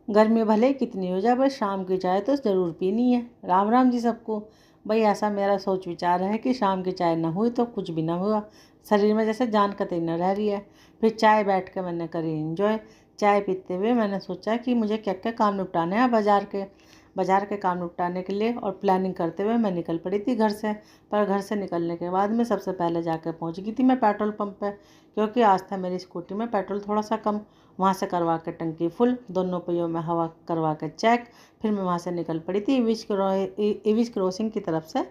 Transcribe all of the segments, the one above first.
गर्मी भले ही कितनी हो जाए, बस शाम की चाय तो ज़रूर पीनी है। राम राम जी सबको। भाई ऐसा मेरा सोच विचार है कि शाम की चाय ना हुई तो कुछ भी ना हुआ, शरीर में जैसे जान कतई न रह रही है। फिर चाय बैठ के मैंने करी इंजॉय। चाय पीते हुए मैंने सोचा कि मुझे क्या क्या काम निपटाने हैं बाज़ार के काम निपटाने के लिए, और प्लानिंग करते हुए मैं निकल पड़ी थी घर से। पर घर से निकलने के बाद में सबसे पहले जाकर पहुंच गई थी मैं पेट्रोल पंप पे, क्योंकि आज था मेरी स्कूटी में पेट्रोल थोड़ा सा कम। वहाँ से करवा के टंकी फुल, दोनों पहियों में हवा करवा के चेक। फिर मैं वहाँ से निकल पड़ी थी इविज क्रॉसिंग की तरफ से,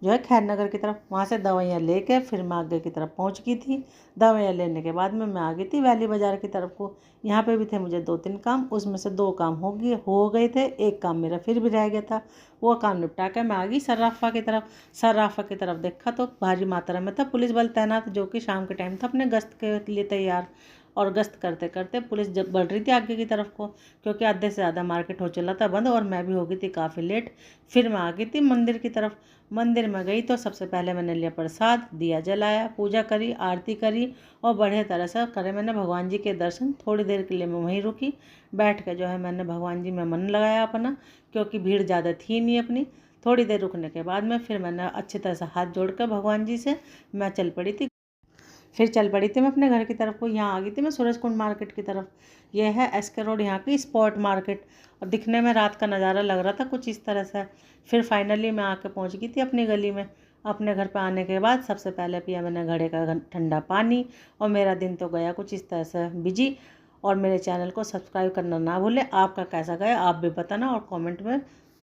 जो है खैर नगर की तरफ। वहाँ से दवाइयाँ लेके फिर मैं आगे की तरफ पहुँच गई थी। दवाइयाँ लेने के बाद में मैं आ गई थी वैली बाज़ार की तरफ को। यहाँ पे भी थे मुझे 2-3 काम, उसमें से 2 काम हो गए थे, एक काम मेरा फिर भी रह गया था। वो काम निपटा कर मैं आ गई सर्राफा की तरफ। सर्राफा की तरफ देखा तो भारी मात्रा में था पुलिस बल तैनात, जो कि शाम के टाइम था अपने गश्त के लिए तैयार। और गश्त करते करते पुलिस जब बढ़ रही थी आगे की तरफ को, क्योंकि आधे से ज़्यादा मार्केट हो चला था बंद, और मैं भी हो गई थी काफ़ी लेट। फिर मैं आ गई थी मंदिर की तरफ। मंदिर में गई तो सबसे पहले मैंने लिया प्रसाद, दिया जलाया, पूजा करी, आरती करी, और बढ़िया तरह से करे मैंने भगवान जी के दर्शन। थोड़ी देर के लिए मैं वहीं रुकी, बैठ के जो है मैंने भगवान जी में मन लगाया अपना, क्योंकि भीड़ ज़्यादा थी नहीं अपनी। थोड़ी देर रुकने के बाद में फिर मैंने अच्छी तरह से हाथ जोड़कर भगवान जी से मैं चल पड़ी थी। फिर चल पड़ी थी मैं अपने घर की तरफ को। यहाँ आ गई थी मैं सूरज कुंड मार्केट की तरफ। यह है एसके रोड, यहाँ की स्पॉट मार्केट, और दिखने में रात का नज़ारा लग रहा था कुछ इस तरह से। फिर फाइनली मैं आके पहुँच गई थी अपनी गली में। अपने घर पर आने के बाद सबसे पहले पिया मैंने घड़े का ठंडा पानी, और मेरा दिन तो गया कुछ इस तरह से बिजी। और मेरे चैनल को सब्सक्राइब करना ना भूलें। आपका कैसा गया आप भी बताना, और कमेंट में